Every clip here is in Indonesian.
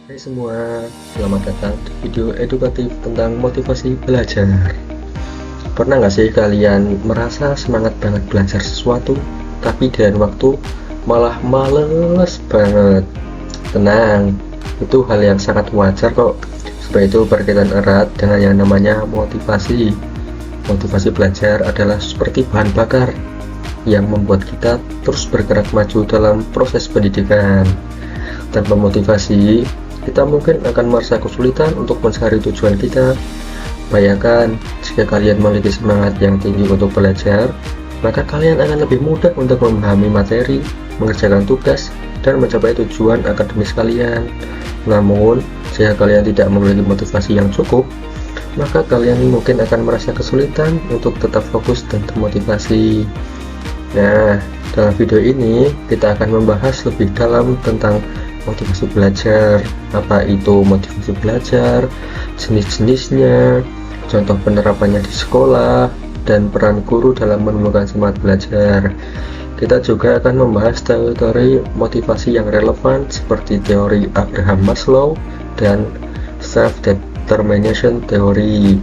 Hai semua, selamat datang di video edukatif tentang motivasi belajar. Pernah nggak sih kalian merasa semangat banget belajar sesuatu, tapi dengan waktu malah males banget? Tenang, itu hal yang sangat wajar kok. Sebab itu berkaitan erat dengan yang namanya motivasi. Motivasi belajar adalah seperti bahan bakar yang membuat kita terus bergerak maju dalam proses pendidikan. Tanpa motivasi, kita mungkin akan merasa kesulitan untuk mencari tujuan kita. Bayangkan, jika kalian memiliki semangat yang tinggi untuk belajar, maka kalian akan lebih mudah untuk memahami materi, mengerjakan tugas, dan mencapai tujuan akademis kalian. Namun, jika kalian tidak memiliki motivasi yang cukup, maka kalian mungkin akan merasa kesulitan untuk tetap fokus dan termotivasi. Nah, dalam video ini kita akan membahas lebih dalam tentang motivasi belajar, apa itu motivasi belajar, jenis-jenisnya, contoh penerapannya di sekolah, dan peran guru dalam menumbuhkan semangat belajar. Kita juga akan membahas teori motivasi yang relevan seperti teori Abraham Maslow dan self-determination theory.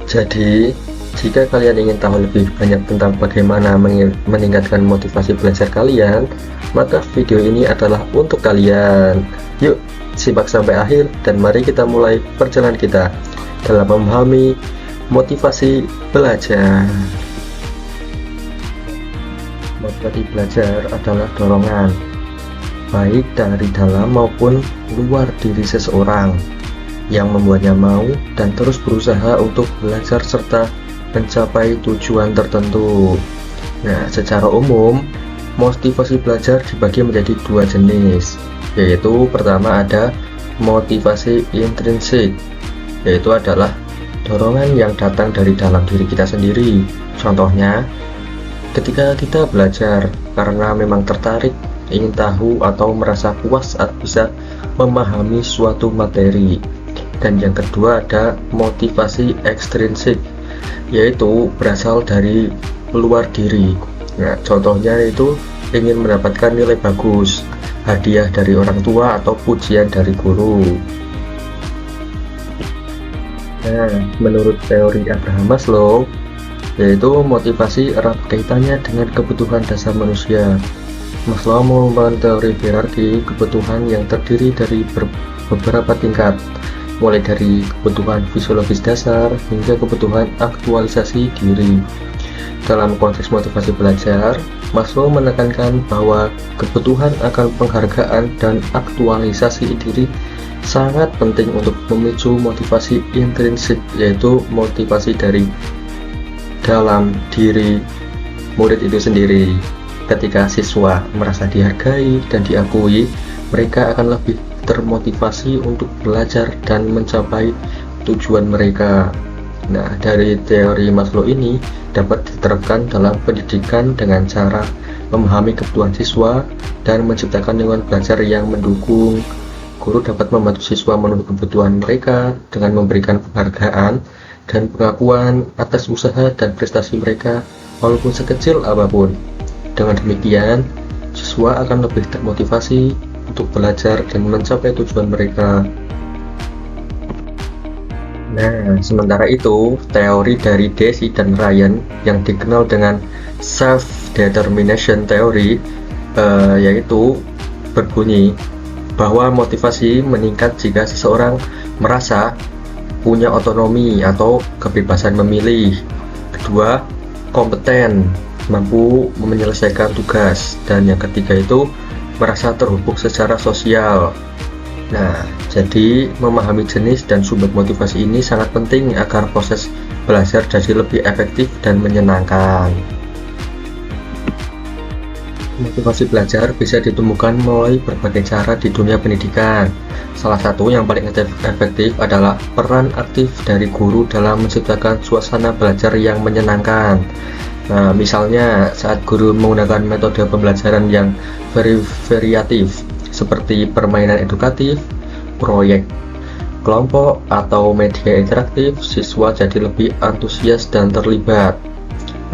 Jadi, jika kalian ingin tahu lebih banyak tentang bagaimana meningkatkan motivasi belajar kalian, maka video ini adalah untuk kalian. Yuk, simak sampai akhir dan mari kita mulai perjalanan kita dalam memahami motivasi belajar. Motivasi belajar adalah dorongan, baik dari dalam maupun luar diri seseorang, yang membuatnya mau dan terus berusaha untuk belajar serta mencapai tujuan tertentu. Nah, secara umum, motivasi belajar dibagi menjadi dua jenis, yaitu pertama ada motivasi intrinsik, yaitu adalah dorongan yang datang dari dalam diri kita sendiri. Contohnya, ketika kita belajar karena memang tertarik, ingin tahu atau merasa puas saat bisa memahami suatu materi. Dan yang kedua ada motivasi ekstrinsik, yaitu berasal dari luar diri. Nah, contohnya itu ingin mendapatkan nilai bagus, hadiah dari orang tua atau pujian dari guru. Nah, menurut teori Abraham Maslow, yaitu motivasi erat kaitannya dengan kebutuhan dasar manusia. Maslow merupakan teori hierarki kebutuhan yang terdiri dari beberapa tingkat, mulai dari kebutuhan fisiologis dasar hingga kebutuhan aktualisasi diri. Dalam konteks motivasi belajar, Maslow menekankan bahwa kebutuhan akan penghargaan dan aktualisasi diri sangat penting untuk memicu motivasi intrinsik, yaitu motivasi dari dalam diri murid itu sendiri. Ketika siswa merasa dihargai dan diakui, mereka akan lebih termotivasi untuk belajar dan mencapai tujuan mereka. Nah, dari teori Maslow ini dapat diterapkan dalam pendidikan dengan cara memahami kebutuhan siswa dan menciptakan lingkungan belajar yang mendukung. Guru dapat membantu siswa memenuhi kebutuhan mereka dengan memberikan penghargaan dan pengakuan atas usaha dan prestasi mereka, walaupun sekecil apapun. Dengan demikian, siswa akan lebih termotivasi untuk belajar dan mencapai tujuan mereka. Nah, sementara itu, teori dari Deci dan Ryan yang dikenal dengan self-determination theory, yaitu berbunyi bahwa motivasi meningkat jika seseorang merasa punya otonomi atau kebebasan memilih. Kedua, kompeten, mampu menyelesaikan tugas. Dan yang ketiga itu merasa terhubung secara sosial. Nah, jadi memahami jenis dan sumber motivasi ini sangat penting agar proses belajar jadi lebih efektif dan menyenangkan. Motivasi belajar bisa ditemukan melalui berbagai cara di dunia pendidikan. Salah satu yang paling efektif adalah peran aktif dari guru dalam menciptakan suasana belajar yang menyenangkan. Nah, misalnya saat guru menggunakan metode pembelajaran yang variatif seperti permainan edukatif, proyek kelompok, atau media interaktif, siswa jadi lebih antusias dan terlibat.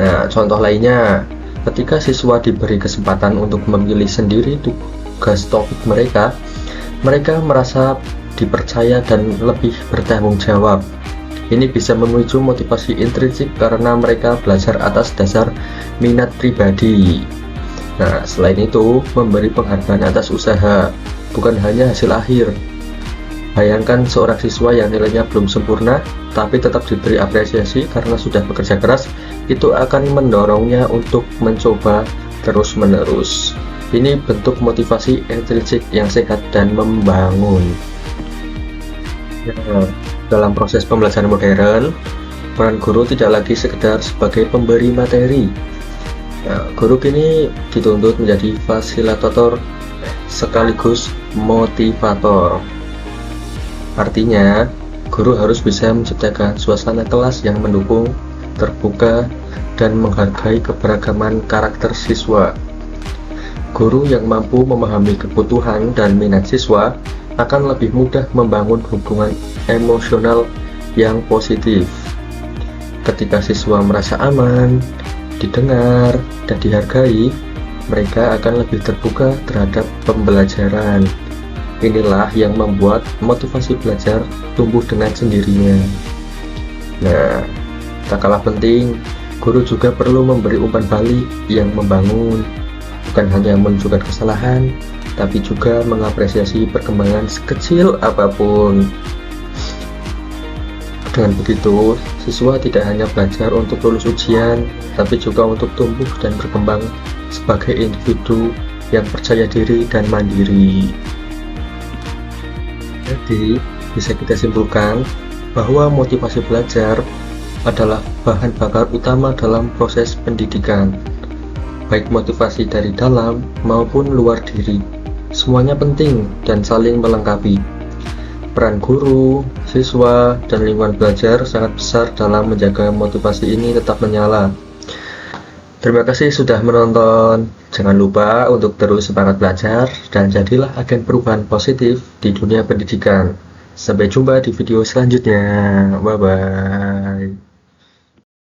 Nah, contoh lainnya, ketika siswa diberi kesempatan untuk memilih sendiri tugas topik mereka, Mereka merasa dipercaya dan lebih bertanggung jawab. Ini bisa memicu motivasi intrinsik karena mereka belajar atas dasar minat pribadi. Nah, selain itu, memberi penghargaan atas usaha, bukan hanya hasil akhir. Bayangkan seorang siswa yang nilainya belum sempurna, tapi tetap diberi apresiasi karena sudah bekerja keras, itu akan mendorongnya untuk mencoba terus-menerus. Ini bentuk motivasi intrinsik yang sehat dan membangun. Nah, dalam proses pembelajaran modern, peran guru tidak lagi sekedar sebagai pemberi materi. Nah, guru kini dituntut menjadi fasilitator sekaligus motivator. Artinya, guru harus bisa menciptakan suasana kelas yang mendukung, terbuka, dan menghargai keberagaman karakter siswa. Guru yang mampu memahami kebutuhan dan minat siswa akan lebih mudah membangun hubungan emosional yang positif. Ketika siswa merasa aman, didengar, dan dihargai, mereka akan lebih terbuka terhadap pembelajaran. Inilah yang membuat motivasi belajar tumbuh dengan sendirinya. Nah, tak kalah penting, guru juga perlu memberi umpan balik yang membangun, bukan hanya menunjukkan kesalahan, tapi juga mengapresiasi perkembangan sekecil apapun. Dengan begitu, siswa tidak hanya belajar untuk lulus ujian, tapi juga untuk tumbuh dan berkembang sebagai individu yang percaya diri dan mandiri. Jadi, bisa kita simpulkan bahwa motivasi belajar adalah bahan bakar utama dalam proses pendidikan. Baik motivasi dari dalam maupun luar diri, semuanya penting dan saling melengkapi. Peran guru, siswa, dan lingkungan belajar sangat besar dalam menjaga motivasi ini tetap menyala. Terima kasih sudah menonton. Jangan lupa untuk terus semangat belajar dan jadilah agen perubahan positif di dunia pendidikan. Sampai jumpa di video selanjutnya. Bye-bye.